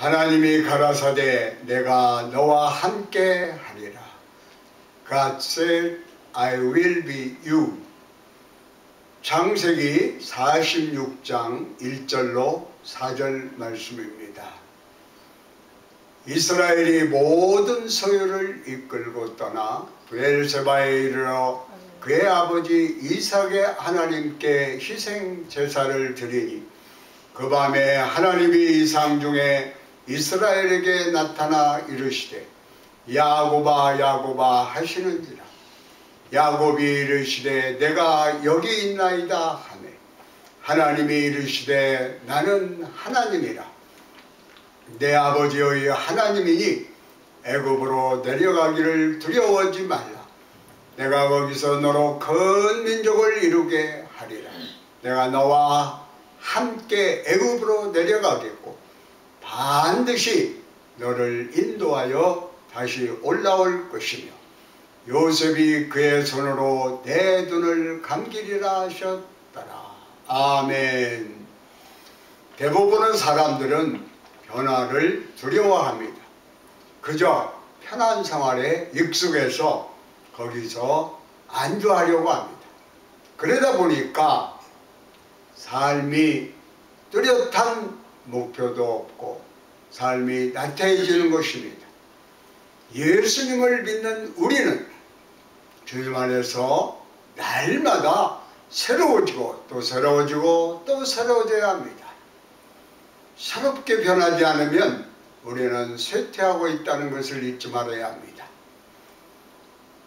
하나님이 가라사대 내가 너와 함께 하리라. God said, I will be you. 창세기 46장 1절로 4절 말씀입니다. 이스라엘이 모든 소유를 이끌고 떠나 브엘세바에 이르러 그의 아버지 이삭의 하나님께 희생 제사를 드리니 그 밤에 하나님이 이상 중에 이스라엘에게 나타나 이르시되 야곱아 야곱아 하시는지라. 야곱이 이르시되 내가 여기 있나이다 하매 하나님이 이르시되 나는 하나님이라. 내 아버지의 하나님이니 애굽으로 내려가기를 두려워하지 말라. 내가 거기서 너로 큰 민족을 이루게 하리라. 내가 너와 함께 애굽으로 내려가겠고 반드시 너를 인도하여 다시 올라올 것이며 요셉이 그의 손으로 내 눈을 감기리라 하셨더라. 아멘. 대부분의 사람들은 변화를 두려워합니다. 그저 편한 생활에 익숙해서 거기서 안주하려고 합니다. 그러다 보니까 삶이 뚜렷한 목표도 없고 삶이 나태해지는 것입니다. 예수님을 믿는 우리는 주님 안에서 날마다 새로워지고 또 새로워지고 또 새로워져야 합니다. 새롭게 변하지 않으면 우리는 쇠퇴하고 있다는 것을 잊지 말아야 합니다.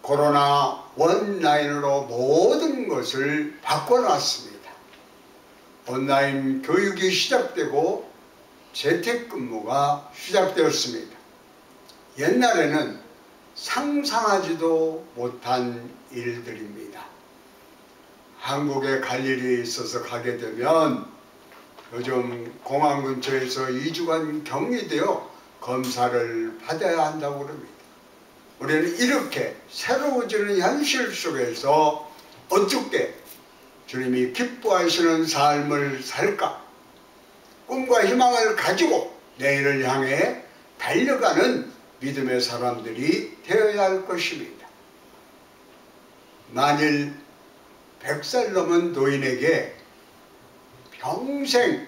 코로나 온라인으로 모든 것을 바꿔놨습니다. 온라인 교육이 시작되고 재택근무가 시작되었습니다. 옛날에는 상상하지도 못한 일들입니다. 한국에 갈 일이 있어서 가게 되면 요즘 공항 근처에서 2주간 격리되어 검사를 받아야 한다고 그럽니다. 우리는 이렇게 새로워지는 현실 속에서 어떻게 주님이 기뻐하시는 삶을 살까? 꿈과 희망을 가지고 내일을 향해 달려가는 믿음의 사람들이 되어야 할 것입니다. 만일 100살 넘은 노인에게 평생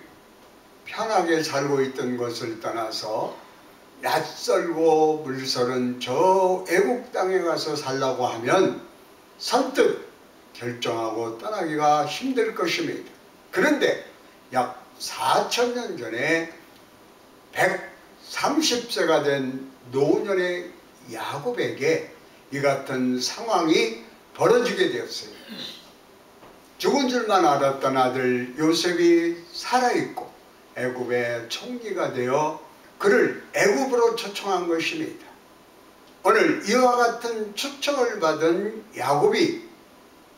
편하게 살고 있던 것을 떠나서 낯설고 물서른 저 애국 땅에 가서 살라고 하면 선뜻 결정하고 떠나기가 힘들 것입니다. 그런데 약 4000년 전에 130세가 된 노년의 야곱에게 이 같은 상황이 벌어지게 되었어요. 죽은 줄만 알았던 아들 요셉이 살아있고 애굽의 총리가 되어 그를 애굽으로 초청한 것입니다. 오늘 이와 같은 초청을 받은 야곱이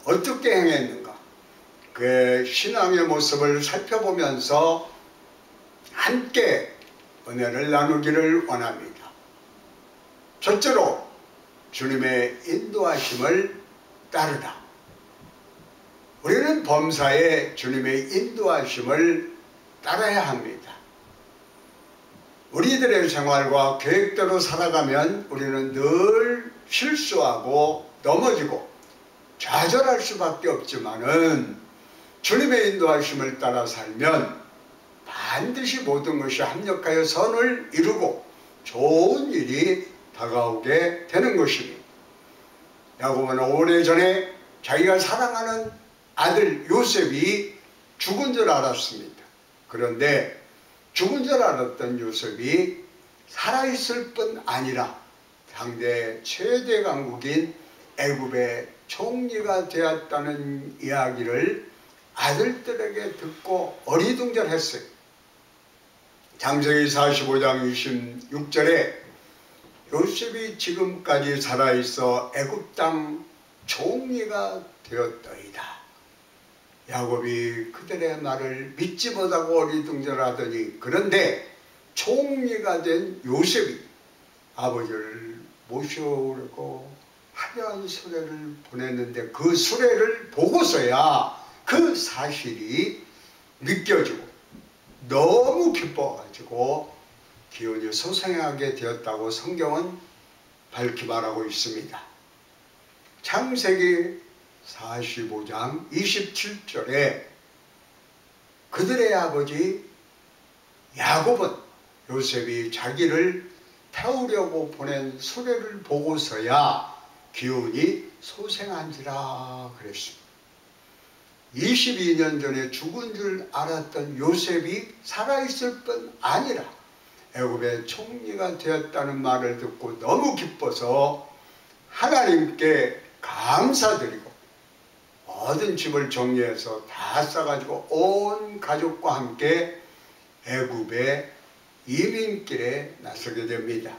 어떻게 행했는가? 그의 신앙의 모습을 살펴보면서 함께 은혜를 나누기를 원합니다. 첫째로 주님의 인도하심을 따르다. 우리는 범사에 주님의 인도하심을 따라야 합니다. 우리들의 생활과 계획대로 살아가면 우리는 늘 실수하고 넘어지고 좌절할 수밖에 없지만은 주님의 인도하심을 따라 살면 반드시 모든 것이 합력하여 선을 이루고 좋은 일이 다가오게 되는 것입니다. 야곱은 오래전에 자기가 사랑하는 아들 요셉이 죽은 줄 알았습니다. 그런데 죽은 줄 알았던 요셉이 살아있을 뿐 아니라 당대 최대 강국인 애굽의 총리가 되었다는 이야기를 아들들에게 듣고 어리둥절했어요. 창세기 45장 26절에 요셉이 지금까지 살아있어 애굽 땅 총리가 되었더이다. 야곱이 그들의 말을 믿지 못하고 어리둥절하더니 그런데 총리가 된 요셉이 아버지를 모셔오려고 화려한 수레를 보냈는데 그 수레를 보고서야 그 사실이 믿겨지고 너무 기뻐가지고 기온이 소생하게 되었다고 성경은 밝히 말하고 있습니다. 창세기 45장 27절에 그들의 아버지 야곱은 요셉이 자기를 태우려고 보낸 수레를 보고서야 기운이 소생한지라 그랬습니다. 22년 전에 죽은 줄 알았던 요셉이 살아있을 뿐 아니라 애굽의 총리가 되었다는 말을 듣고 너무 기뻐서 하나님께 감사드리고 모든 집을 정리해서 다 싸가지고 온 가족과 함께 애굽의 이민길에 나서게 됩니다.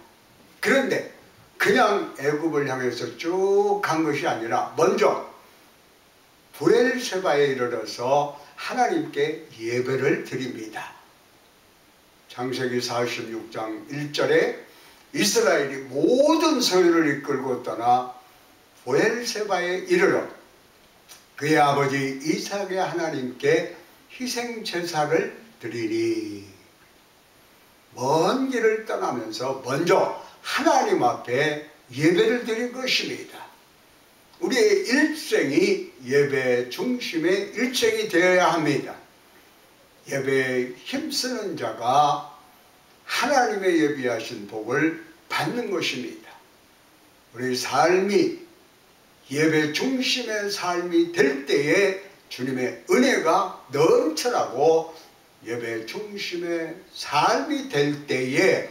그런데 그냥 애굽을 향해서 쭉 간 것이 아니라 먼저 브엘세바에 이르러서 하나님께 예배를 드립니다. 창세기 46장 1절에 이스라엘이 모든 소유를 이끌고 떠나 브엘세바에 이르러 그의 아버지 이삭의 하나님께 희생제사를 드리니, 먼 길을 떠나면서 먼저 하나님 앞에 예배를 드린 것입니다. 우리의 일생이 예배 중심의 일생이 되어야 합니다. 예배에 힘쓰는 자가 하나님의 예비하신 복을 받는 것입니다. 우리 삶이 예배 중심의 삶이 될 때에 주님의 은혜가 넘쳐나고 예배 중심의 삶이 될 때에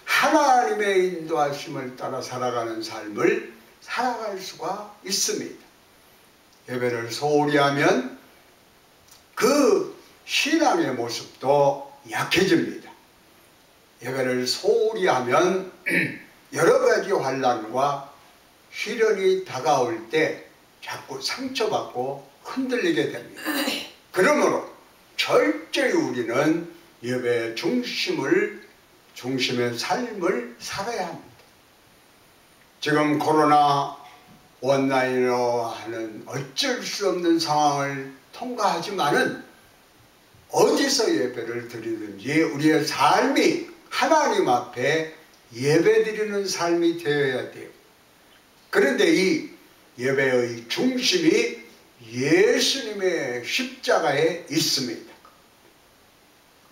하나님의 인도하심을 따라 살아가는 삶을 살아갈 수가 있습니다. 예배를 소홀히 하면 그 신앙의 모습도 약해집니다. 예배를 소홀히 하면 여러 가지 환난과 시련이 다가올 때 자꾸 상처받고 흔들리게 됩니다. 그러므로 철저히 우리는 예배의 중심의 삶을 살아야 합니다. 지금 코로나 온라인으로 하는 어쩔 수 없는 상황을 통과하지만은 어디서 예배를 드리든지 우리의 삶이 하나님 앞에 예배드리는 삶이 되어야 돼요. 그런데 이 예배의 중심이 예수님의 십자가에 있습니다.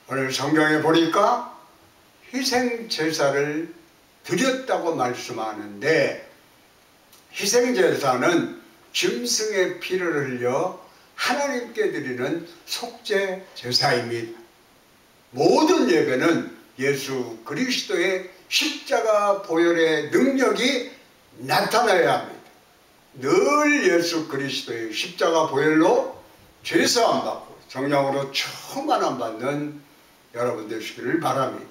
오늘 성경에 보니까 희생제사를 드렸다고 말씀하는데, 희생제사는 짐승의 피를 흘려 하나님께 드리는 속죄제사입니다. 모든 예배는 예수 그리스도의 십자가 보혈의 능력이 나타나야 합니다. 늘 예수 그리스도의 십자가 보혈로 죄사함 받고 성령으로 충만함 받는 여러분 되시기를 바랍니다.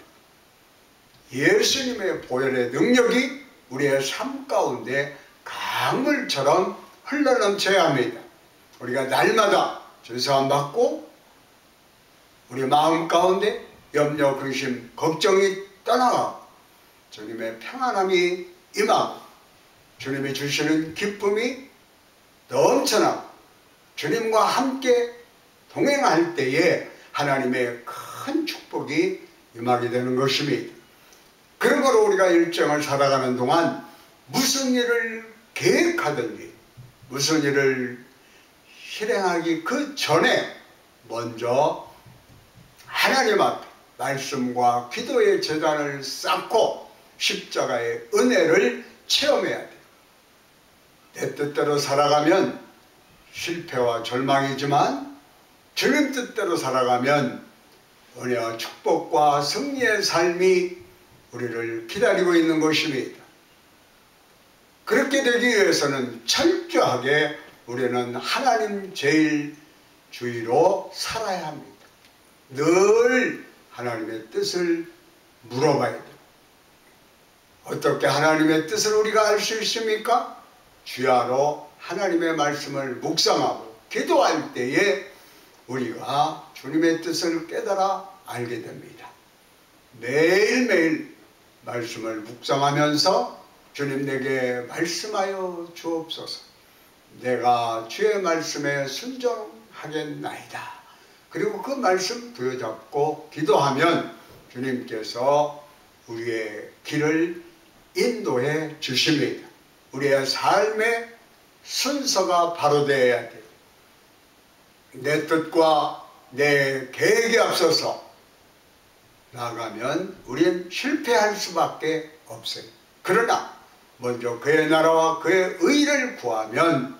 예수님의 보혈의 능력이 우리의 삶 가운데 강물처럼 흘러넘쳐야 합니다. 우리가 날마다 죄사함 받고 우리 마음 가운데 염려, 근심, 걱정이 떠나가 주님의 평안함이 임하고 주님이 주시는 기쁨이 넘쳐나고 주님과 함께 동행할 때에 하나님의 큰 축복이 임하게 되는 것입니다. 그러므로 우리가 일정을 살아가는 동안 무슨 일을 계획하든지 무슨 일을 실행하기 그 전에 먼저 하나님 앞에 말씀과 기도의 제단을 쌓고 십자가의 은혜를 체험해야 돼요. 내 뜻대로 살아가면 실패와 절망이지만 주님 뜻대로 살아가면 은혜와 축복과 승리의 삶이 우리를 기다리고 있는 것입니다. 그렇게 되기 위해서는 철저하게 우리는 하나님 제일주의로 살아야 합니다. 늘 하나님의 뜻을 물어봐야 돼요. 어떻게 하나님의 뜻을 우리가 알 수 있습니까? 주야로 하나님의 말씀을 묵상하고 기도할 때에 우리가 주님의 뜻을 깨달아 알게 됩니다. 매일매일 말씀을 묵상하면서 주님 내게 말씀하여 주옵소서. 내가 주의 말씀에 순종하겠나이다. 그리고 그 말씀 부여잡고 기도하면 주님께서 우리의 길을 인도해 주십니다. 우리의 삶의 순서가 바로 되어야 돼요. 내 뜻과 내 계획에 앞서서 나가면 우리는 실패할 수밖에 없어요. 그러나 먼저 그의 나라와 그의 의를 구하면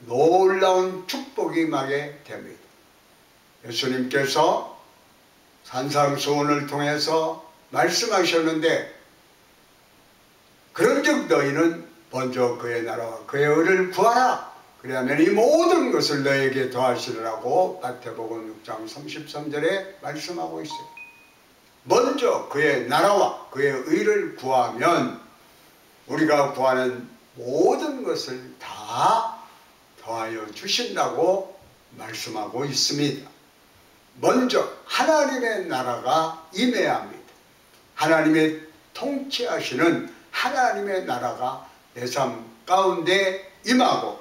놀라운 축복이 임하게 됩니다. 예수님께서 산상수훈을 통해서 말씀하셨는데, 그런즉 너희는 먼저 그의 나라와 그의 의를 구하라. 그러면 이 모든 것을 너에게 더하시리라고 마태복음 6장 33절에 말씀하고 있어요. 먼저 그의 나라와 그의 의를 구하면 우리가 구하는 모든 것을 다 더하여 주신다고 말씀하고 있습니다. 먼저 하나님의 나라가 임해야 합니다. 하나님의 통치하시는 하나님의 나라가 내 삶 가운데 임하고,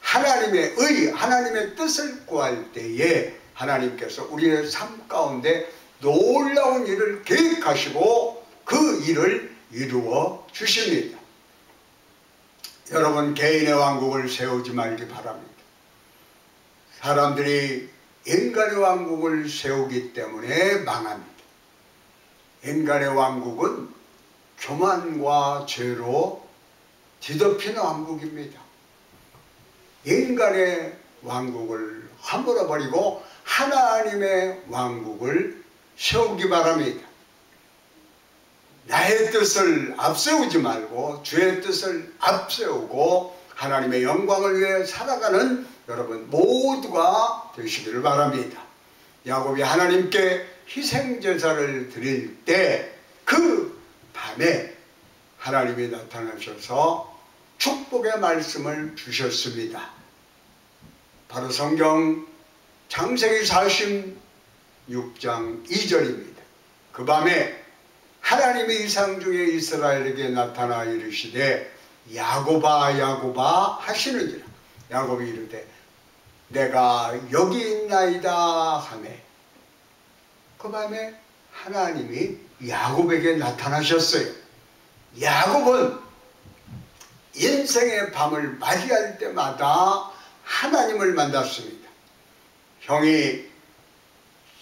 하나님의 의, 하나님의 뜻을 구할 때에 하나님께서 우리의 삶 가운데 놀라운 일을 계획하시고 그 일을 이루어 주십니다. 여러분, 개인의 왕국을 세우지 말기 바랍니다. 사람들이 인간의 왕국을 세우기 때문에 망합니다. 인간의 왕국은 교만과 죄로 뒤덮이는 왕국입니다. 인간의 왕국을 허물어 버리고 하나님의 왕국을 세우기 바랍니다. 나의 뜻을 앞세우지 말고 주의 뜻을 앞세우고 하나님의 영광을 위해 살아가는 여러분 모두가 되시기를 바랍니다. 야곱이 하나님께 희생제사를 드릴 때 그 밤에 하나님이 나타나셔서 축복의 말씀을 주셨습니다. 바로 성경 창세기 46장 2절입니다. 그 밤에 하나님이 이상 중에 이스라엘에게 나타나 이르시되 야곱아 야곱아 하시는지라. 야곱이 이르되 내가 여기 있나이다 하매, 그 밤에 하나님이 야곱에게 나타나셨어요. 야곱은 인생의 밤을 맞이할 때마다 하나님을 만났습니다. 형이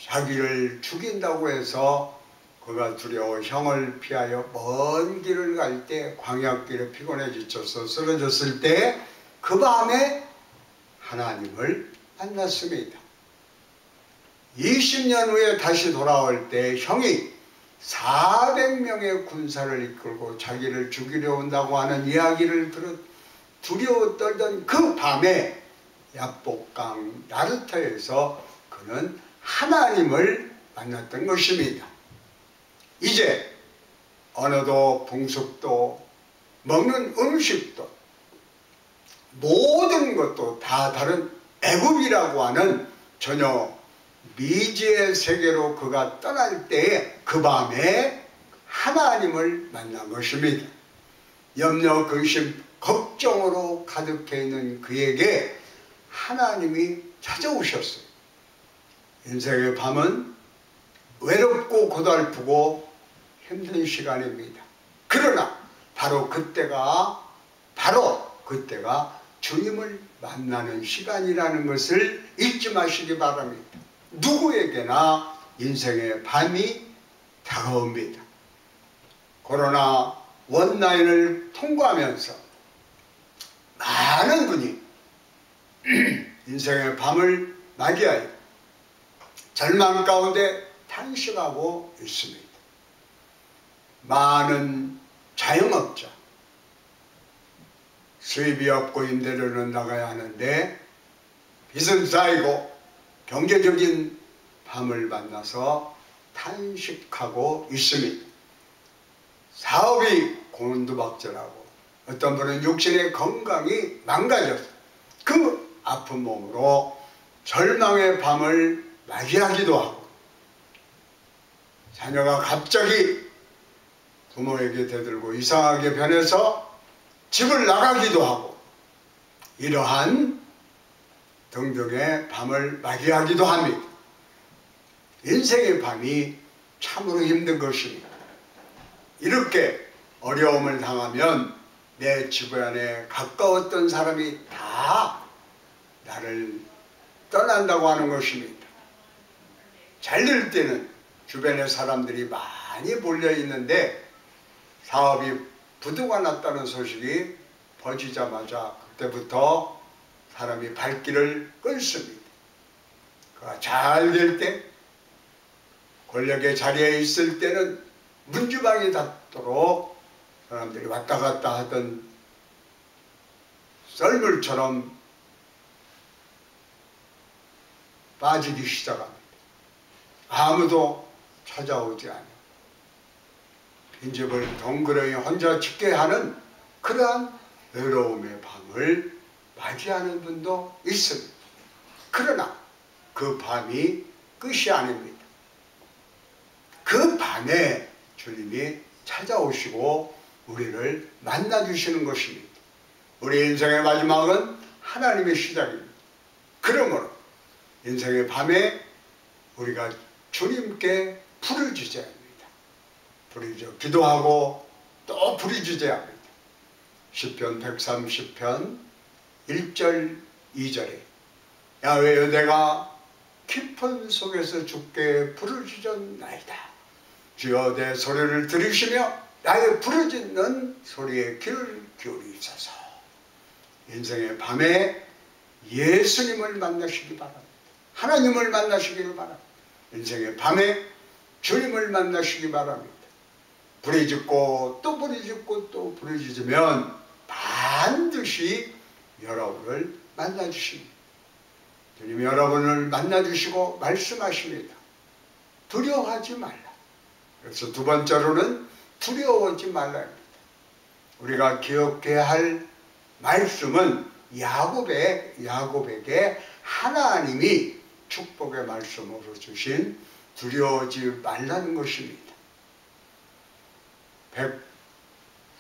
자기를 죽인다고 해서 그가 두려워 형을 피하여 먼 길을 갈 때 광야길에 피곤해 지쳐서 쓰러졌을 때 그 밤에 하나님을 만났습니다. 20년 후에 다시 돌아올 때 형이 400명의 군사를 이끌고 자기를 죽이려 온다고 하는 이야기를 들어 두려워 떨던 그 밤에 야복강 야르타에서 그는 하나님을 만났던 것입니다. 이제 언어도 풍습도 먹는 음식도 모든 것도 다 다른 애굽이라고 하는 전혀 미지의 세계로 그가 떠날 때에 그 밤에 하나님을 만난 것입니다. 염려, 근심, 걱정으로 가득해 있는 그에게 하나님이 찾아오셨어요. 인생의 밤은 외롭고 고달프고 힘든 시간입니다. 그러나 바로 그때가 주님을 만나는 시간이라는 것을 잊지 마시기 바랍니다. 누구에게나 인생의 밤이 다가옵니다. 코로나 원나잇을 통과하면서 많은 분이 인생의 밤을 맞이하여 절망 가운데 탄식하고 있습니다. 많은 자영업자, 수입이 없고 임대료는 나가야 하는데 빚은 쌓이고 경제적인 밤을 만나서 탄식하고 있습니다. 사업이 곤두박질하고 어떤 분은 육신의 건강이 망가져서 그 아픈 몸으로 절망의 밤을 맞이하기도 하고, 자녀가 갑자기 부모에게 대들고 이상하게 변해서 집을 나가기도 하고, 이러한 등등의 밤을 맞이하기도 합니다. 인생의 밤이 참으로 힘든 것입니다. 이렇게 어려움을 당하면 내 주변에 가까웠던 사람이 다 나를 떠난다고 하는 것입니다. 잘 될 때는 주변에 사람들이 많이 몰려 있는데 사업이 부도가 났다는 소식이 퍼지자마자 그때부터 사람이 발길을 끊습니다. 그가 잘 될 때, 권력의 자리에 있을 때는 문지방이 닿도록 사람들이 왔다 갔다 하던 썰물처럼 빠지기 시작합니다. 아무도 찾아오지 않아요. 빈집을 덩그러니 혼자 짓게 하는 그러한 외로움의 밤을 맞이하는 분도 있습니다. 그러나 그 밤이 끝이 아닙니다. 그 밤에 주님이 찾아오시고 우리를 만나주시는 것입니다. 우리 인생의 마지막은 하나님의 시작입니다. 그러므로 인생의 밤에 우리가 주님께 부르짖어야 합니다. 기도하고 또 부르짖어야 합니다. 시편 130편 1절 2절에 야훼여 내가 깊은 속에서 주께 부르짖었나이다. 주여 내 소리를 들으시며 나의 부르짖는 소리에 귀를 기울이소서. 인생의 밤에 예수님을 만나시기 바랍니다. 하나님을 만나시기를 바랍니다. 인생의 밤에 주님을 만나시기 바랍니다. 부르짖고 또 부르짖고 또 부르짖으면 반드시 여러분을 만나주십니다. 주님이 여러분을 만나주시고 말씀하십니다. 두려워하지 말라. 그래서 두 번째로는 두려워하지 말라입니다. 우리가 기억해야 할 말씀은 야곱에게 하나님이 축복의 말씀으로 주신 두려워하지 말라는 것입니다.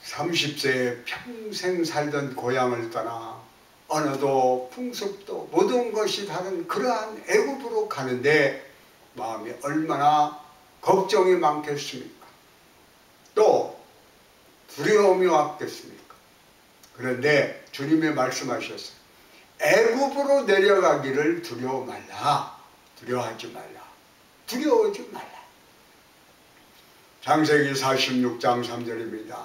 130세에 평생 살던 고향을 떠나 언어도 풍습도 모든 것이 다른 그러한 애굽으로 가는데 마음이 얼마나 걱정이 많겠습니까? 또 두려움이 왔겠습니까? 그런데 주님이 말씀하셨어요. 애굽으로 내려가기를 두려워 말라. 두려워하지 말라. 두려워하지 말라. 창세기 46장 3절입니다.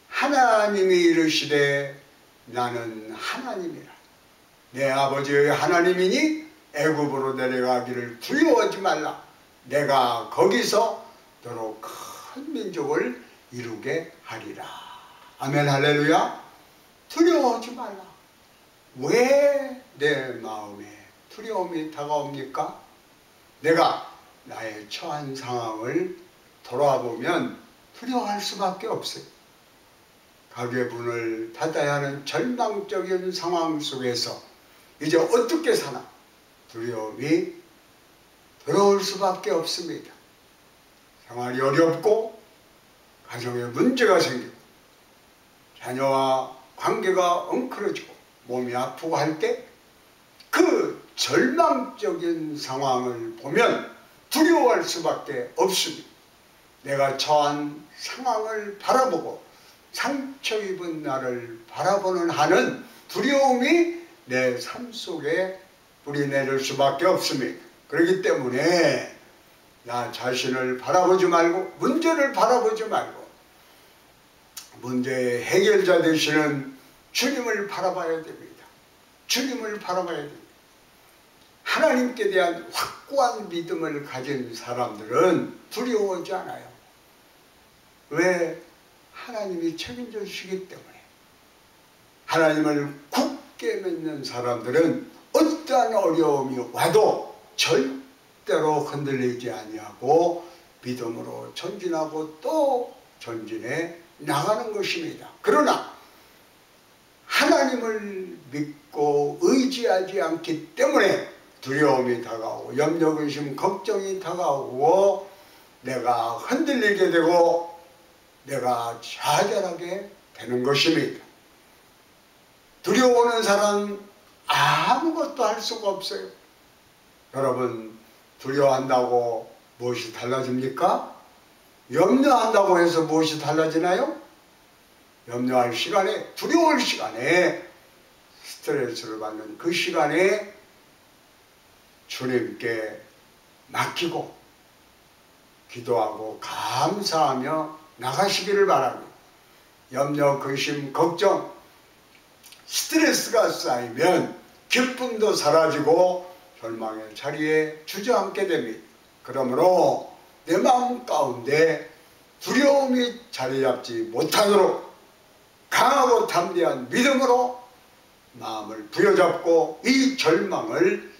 하나님이 이르시되 나는 하나님이라. 내 아버지의 하나님이니 애굽으로 내려가기를 두려워하지 말라. 내가 거기서 너로 큰 민족을 이루게 하리라. 아멘 할렐루야. 두려워하지 말라. 왜 내 마음에 두려움이 다가옵니까? 내가 나의 처한 상황을 돌아보면 두려워할 수밖에 없어요. 가게문을 닫아야 하는 절망적인 상황 속에서 이제 어떻게 사나 두려움이 들어올 수밖에 없습니다. 생활이 어렵고 가정에 문제가 생기고 자녀와 관계가 엉클어지고 몸이 아프고 할 때 그 절망적인 상황을 보면 두려워할 수밖에 없습니다. 내가 처한 상황을 바라보고 상처 입은 나를 바라보는 한은 두려움이 내 삶 속에 뿌리내릴 수밖에 없습니다. 그렇기 때문에 나 자신을 바라보지 말고 문제를 바라보지 말고 문제의 해결자 되시는 주님을 바라봐야 됩니다. 주님을 바라봐야 됩니다. 하나님께 대한 확고한 믿음을 가진 사람들은 두려워하지 않아요. 왜? 하나님이 책임져 주시기 때문에. 하나님을 굳게 믿는 사람들은 어떠한 어려움이 와도 절대로 흔들리지 아니하고 믿음으로 전진하고 또 전진해 나가는 것입니다. 그러나 하나님을 믿고 의지하지 않기 때문에 두려움이 다가오고 염려, 근심, 걱정이 다가오고 내가 흔들리게 되고 내가 좌절하게 되는 것입니다. 두려워하는 사람은 아무것도 할 수가 없어요. 여러분 두려워한다고 무엇이 달라집니까? 염려한다고 해서 무엇이 달라지나요? 염려할 시간에, 두려울 시간에, 스트레스를 받는 그 시간에 주님께 맡기고 기도하고 감사하며 나가시기를 바랍니다. 염려, 근심, 걱정, 스트레스가 쌓이면 기쁨도 사라지고 절망의 자리에 주저앉게 됩니다. 그러므로 내 마음 가운데 두려움이 자리 잡지 못하도록 강하고 담대한 믿음으로 마음을 부여잡고 이 절망을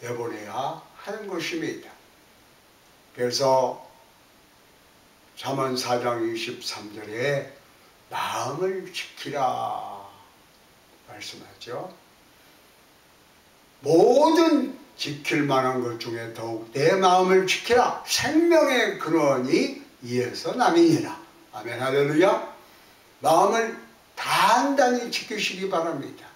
내보내야 하는 것입니다. 그래서 잠언 4장 23절에 마음을 지키라 말씀하죠. 모든 지킬 만한 것 중에 더욱 내 마음을 지키라. 생명의 근원이 이에서 남이니라. 아멘 할렐루야. 마음을 단단히 지키시기 바랍니다.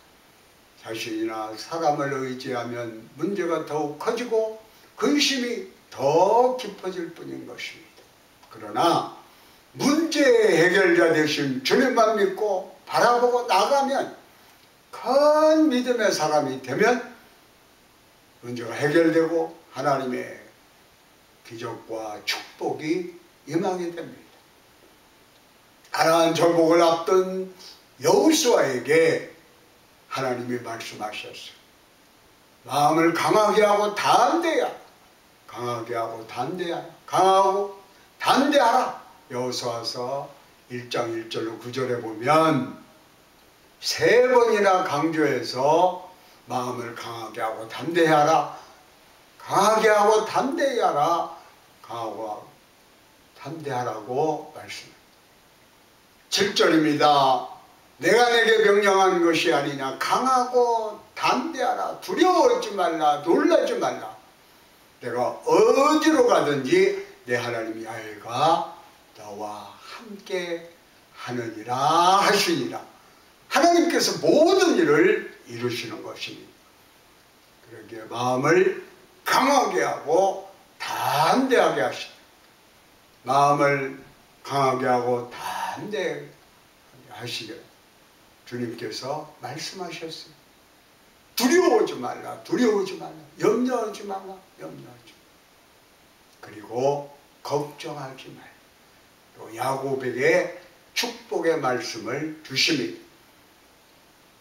자신이나 사람을 의지하면 문제가 더욱 커지고 근심이 더 깊어질 뿐인 것입니다. 그러나 문제 해결자 되신 주님만 믿고 바라보고 나가면, 큰 믿음의 사람이 되면 문제가 해결되고 하나님의 기적과 축복이 임하게 됩니다. 가나안 정복을 앞둔 여호수아에게 하나님이 말씀하셨어요. 마음을 강하게 하고 담대하라. 강하게 하고 담대하라. 강하고 담대하라. 여호수아서 1장 1절로 9절에 보면 3번이나 강조해서 마음을 강하게 하고 담대하라. 강하게 하고 담대하라. 강하고 담대하라고 말씀합니다. 7절입니다. 내가 내게 명령한 것이 아니냐. 강하고 담대하라. 두려워하지 말라. 놀라지 말라. 내가 어디로 가든지 내 하나님 야훼가 너와 함께 하느니라 하시니라. 하나님께서 모든 일을 이루시는 것입니다. 그러기에 마음을 강하게 하고 담대하게 하시다. 마음을 강하게 하고 담대하게 하시기를 주님께서 말씀하셨어요. 두려워하지 말라. 두려워하지 말라. 염려하지 말라. 염려하지 말라. 그리고 걱정하지 말라. 또 야곱에게 축복의 말씀을 주십니다.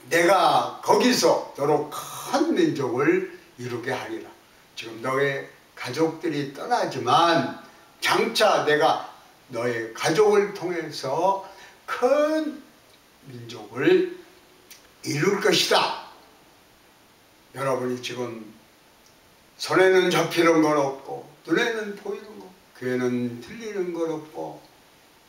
내가 거기서 너로 큰 민족을 이루게 하리라. 지금 너의 가족들이 떠나지만 장차 내가 너의 가족을 통해서 큰 민족을 이룰 것이다. 여러분이 지금 손에는 잡히는 건 없고 눈에는 보이는 것, 귀에는 들리는 것 없고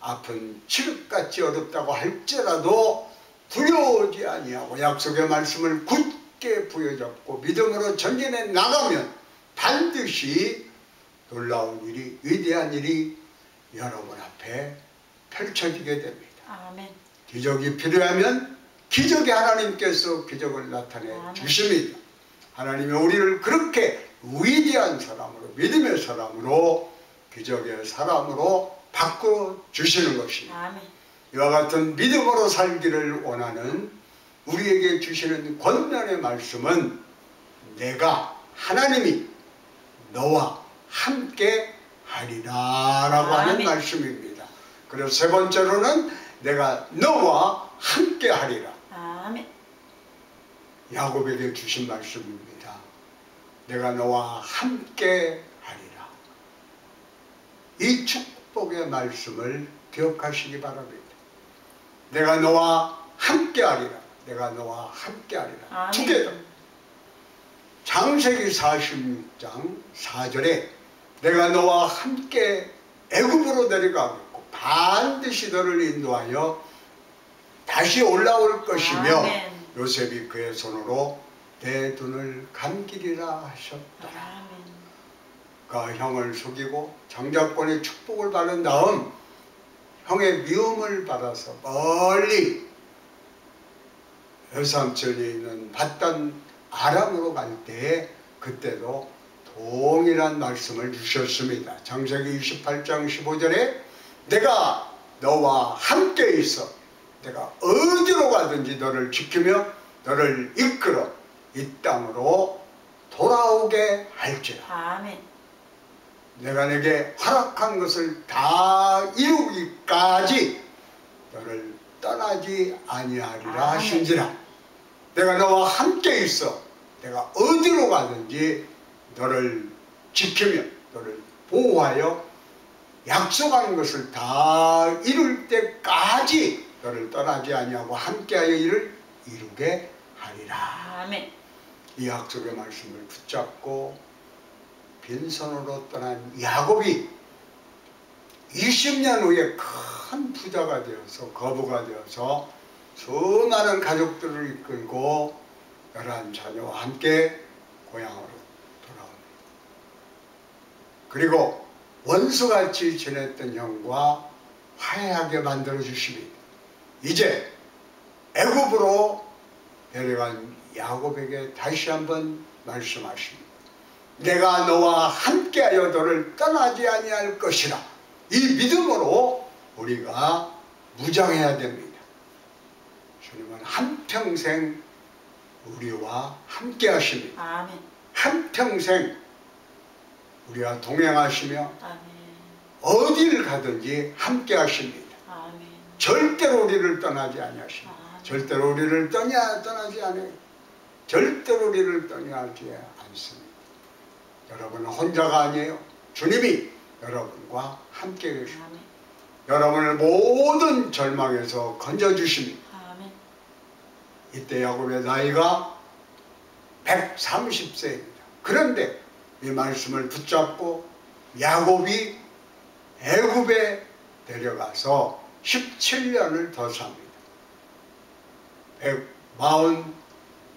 아픈 칠흑같이 어렵다고 할지라도 두려워하지 아니하고 약속의 말씀을 굳게 부여잡고 믿음으로 전진해 나가면 반드시 놀라운 일이, 위대한 일이 여러분 앞에 펼쳐지게 됩니다. 아멘. 기적이 필요하면 기적의 하나님께서 기적을 나타내 아멘. 주십니다. 하나님이 우리를 그렇게 위대한 사람으로, 믿음의 사람으로, 기적의 사람으로 바꿔 주시는 것입니다. 아멘. 이와 같은 믿음으로 살기를 원하는 우리에게 주시는 권면의 말씀은 내가, 하나님이 너와 함께 하리라 라고 하는 말씀입니다. 그리고 세 번째로는 내가 너와 함께 하리라. 아멘. 야곱에게 주신 말씀입니다. 내가 너와 함께 하리라. 이 축복의 말씀을 기억하시기 바랍니다. 내가 너와 함께 하리라. 내가 너와 함께 하리라. 두 개다. 창세기 46장 4절에 내가 너와 함께 애굽으로 내려가겠고 반드시 너를 인도하여 다시 올라올 것이며 아멘. 요셉이 그의 손으로 내 눈을 감기리라 하셨더라. 아멘. 그가 형을 속이고 장자권의 축복을 받은 다음 형의 미움을 받아서 멀리 여삼천에 있는 바단 아람으로 갈 때에 그때도 동일한 말씀을 주셨습니다. 창세기 28장 15절에 내가 너와 함께 있어 내가 어디로 가든지 너를 지키며 너를 이끌어 이 땅으로 돌아오게 할지라. 아멘. 내가 내게 허락한 것을 다 이루기까지 너를 떠나지 아니하리라 하신지라. 내가 너와 함께 있어 내가 어디로 가든지 너를 지키며 너를 보호하여 약속한 것을 다 이룰 때까지 너를 떠나지 아니하고 함께하여 이를 이루게 하리라. 아멘. 이 약속의 말씀을 붙잡고 빈손으로 떠난 야곱이 20년 후에 큰 부자가 되어서 거부가 되어서 수많은 가족들을 이끌고 11 자녀와 함께 고향으로 돌아옵니다. 그리고 원수같이 지냈던 형과 화해하게 만들어 주십니다. 이제 애굽으로 데려간 야곱에게 다시 한번 말씀하십니다. 내가 너와 함께하여 너를 떠나지 아니할 것이라. 이 믿음으로 우리가 무장해야 됩니다. 주님은 한평생 우리와 함께 하십니다. 아멘. 한평생 우리와 동행하시며 아멘. 어디를 가든지 함께 하십니다. 아멘. 절대로 우리를 떠나지 아니하십니다. 아멘. 절대로 우리를 떠나지 않아요. 절대로 우리를 떠나지 않습니다. 여러분은 혼자가 아니에요. 주님이 여러분과 함께 계십니다. 아멘. 여러분을 모든 절망에서 건져주십니다. 아멘. 이때 야곱의 나이가 130세입니다. 그런데 이 말씀을 붙잡고 야곱이 애굽에 데려가서 17년을 더 삽니다.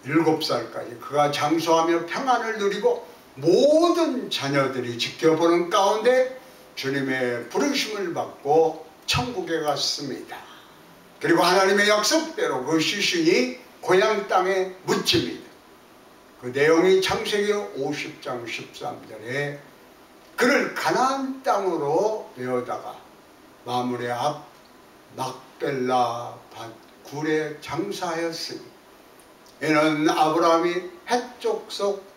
147살까지 그가 장수하며 평안을 누리고 모든 자녀들이 지켜보는 가운데 주님의 부르심을 받고 천국에 갔습니다. 그리고 하나님의 약속대로 그 시신이 고향 땅에 묻힙니다. 그 내용이 창세기 50장 13절에 그를 가나안 땅으로 내어다가 마므레 앞 막벨라 밭 굴에 장사하였으니 이는 아브라함이 헷족속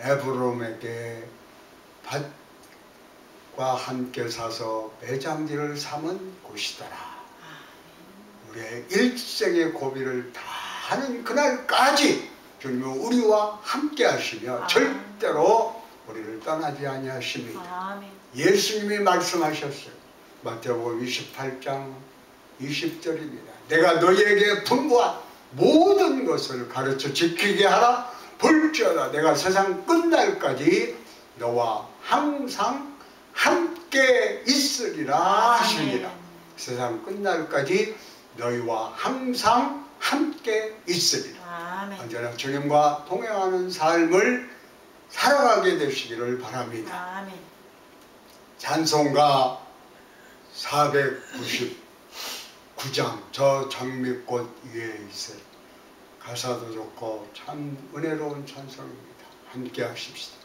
에브롬에게 밭과 함께 사서 매장지를 삼은 곳이더라. 우리의 일생의 고비를 다 하는 그날까지 주님은 우리와 함께 하시며 절대로 우리를 떠나지 아니하십니다. 아멘. 예수님이 말씀하셨어요. 마태복음 28장 20절입니다. 내가 너희에게 분부한 모든 것을 가르쳐 지키게 하라. 볼지어다 내가 세상 끝날까지 너와 항상 함께 있으리라 하시니라. 세상 끝날까지 너희와 항상 함께 있으리라. 아멘. 언제나 주님과 동행하는 삶을 살아가게 되시기를 바랍니다. 아멘. 찬송가 499장 저 장미꽃 위에 있을 가사도 좋고 참 은혜로운 찬송입니다. 함께 하십시다.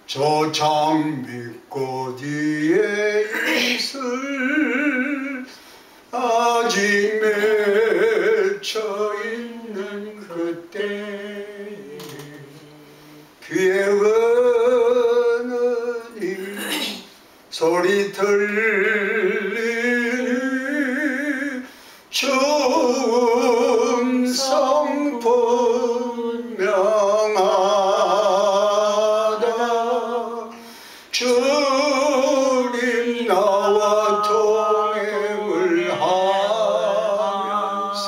저 장미꽃 위에 있을 아직 맺혀 있는 그때 귀에 은은히 소리 들리는 음성 분명하다. 주님 나와 동행을 하면서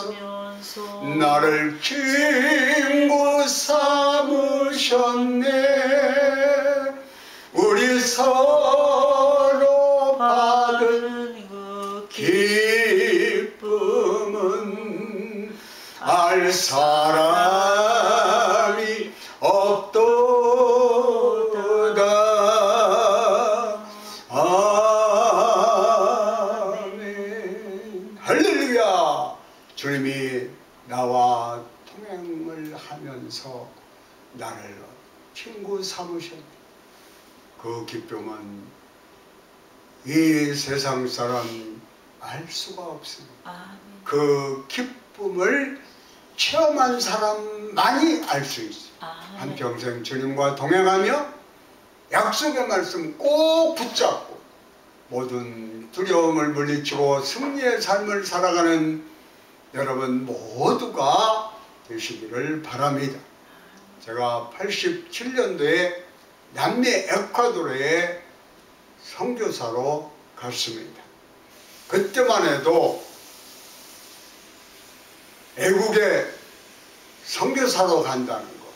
나를 친구 삼으셨네. 우리 서로 받은 그 기쁨은 알 사람이 없도다. 아멘. 할렐루야. 주님이 나와 통행을 하면서 나를 친구 삼으셨네. 그 기쁨은 이 세상 사람 알 수가 없습니다. 아멘. 그 기쁨을 체험한 사람만이 알 수 있어요. 아멘. 한평생 주님과 동행하며 약속의 말씀 꼭 붙잡고 모든 두려움을 물리치고 승리의 삶을 살아가는 여러분 모두가 되시기를 바랍니다. 제가 87년도에 남미 에콰도르에 선교사로 갔습니다. 그때만 해도 외국에 선교사로 간다는 거,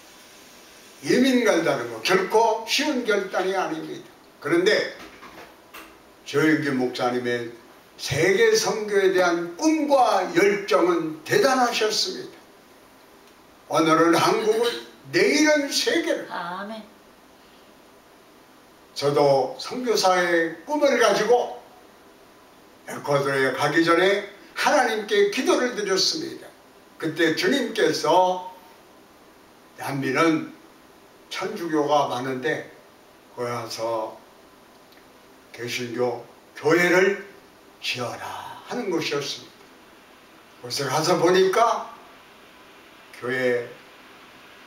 이민 간다는 거 결코 쉬운 결단이 아닙니다. 그런데 조영기 목사님의 세계 선교에 대한 꿈과 열정은 대단하셨습니다. 오늘은 한국을, 내일은 세계를. 아멘. 저도 선교사의 꿈을 가지고 에콰도르에 가기 전에 하나님께 기도를 드렸습니다. 그때 주님께서 남미는 천주교가 많은데 거기 가서 개신교 교회를 지어라 하는 것이었습니다. 그곳에 가서 보니까 교회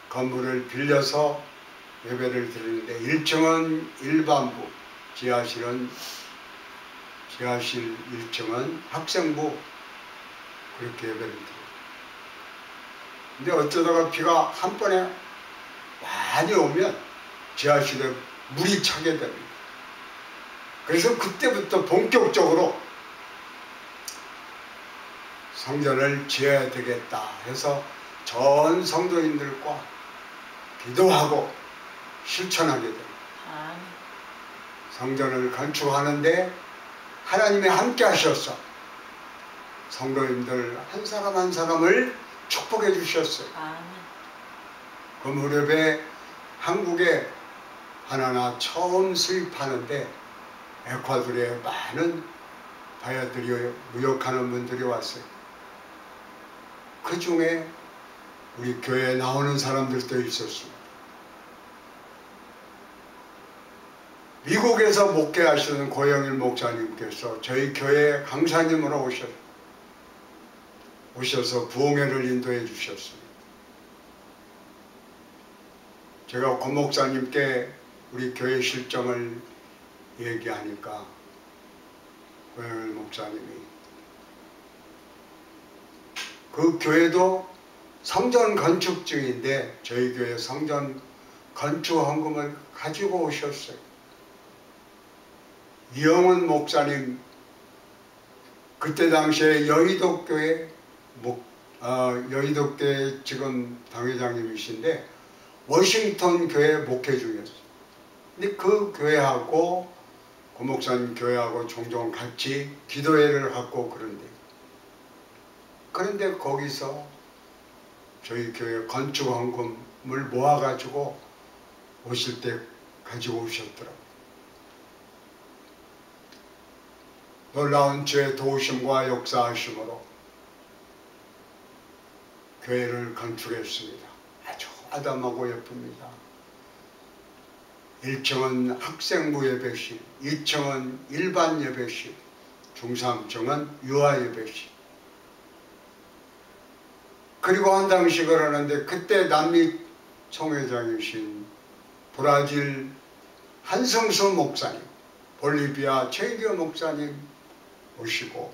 건물을 빌려서 예배를 드리는데 1층은 일반부, 지하실 1층은 학생부, 그렇게 예배를 드려요. 근데 어쩌다가 비가 한 번에 많이 오면 지하실에 물이 차게 됩니다. 그래서 그때부터 본격적으로 성전을 지어야 되겠다 해서 전 성도인들과 기도하고 실천하게 됩니다. 성전을 건축하는데 하나님이 함께 하셔서 성도님들 한 사람 한 사람을 축복해 주셨어요. 그 무렵에 한국에 하나나 처음 수입하는데 에콰도르에 많은 바야들이 무역하는 분들이 왔어요. 그 중에 우리 교회에 나오는 사람들도 있었습니다. 미국에서 목회하시는 고영일 목사님께서 저희 교회 강사님으로 오셔서 부흥회를 인도해 주셨습니다. 제가 고 목사님께 우리 교회 실정을 얘기하니까 고영일 목사님이 그 교회도 성전 건축 중인데 저희 교회 성전 건축 헌금을 가지고 오셨어요. 이영훈 목사님, 그때 당시에 여의도교회 여의도교회 지금 당회장님이신데 워싱턴 교회 목회 중이었어요. 근데 그 교회하고 고 목사님 교회하고 종종 같이 기도회를 갖고 그런데 거기서 저희 교회 건축 헌금을 모아가지고 오실 때 가지고 오셨더라고요. 놀라운 주의 도우심과 역사하심으로 교회를 건축했습니다. 아주 아담하고 예쁩니다. 1층은 학생부 예배실, 2층은 일반 예배실, 중3층은 유아 예배실. 그리고 헌당식을 하는데 그때 남미 총회장이신 브라질 한성수 목사님, 볼리비아 최규 목사님 오시고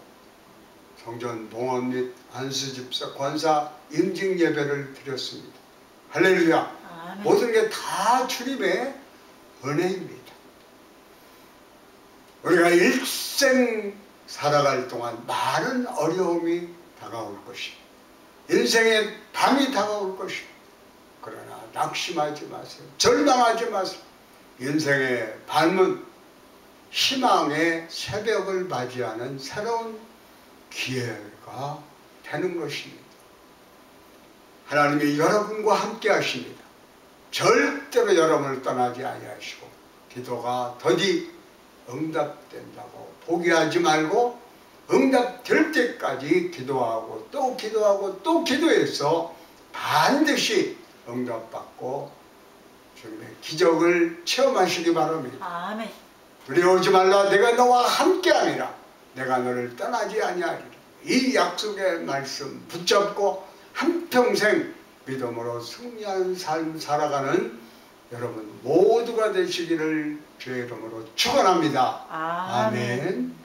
성전 봉헌 및 안수 집사 권사 임직 예배를 드렸습니다. 할렐루야. 모든 게 다 주님의 은혜입니다. 우리가 일생 살아갈 동안 많은 어려움이 다가올 것이, 인생의 밤이 다가올 것이, 그러나 낙심하지 마세요. 절망하지 마세요. 인생의 밤은 희망의 새벽을 맞이하는 새로운 기회가 되는 것입니다. 하나님이 여러분과 함께 하십니다. 절대로 여러분을 떠나지 아니하시고 기도가 더디 응답된다고 포기하지 말고 응답될 때까지 기도하고 또 기도하고 또 기도해서 반드시 응답받고 주님의 기적을 체험하시기 바랍니다. 아멘. 두려워하지 말라. 내가 너와 함께하리라. 내가 너를 떠나지 아니하리라. 이 약속의 말씀 붙잡고 한평생 믿음으로 승리한 삶 살아가는 여러분 모두가 되시기를 주의 이름으로 축원합니다. 아멘. 아멘.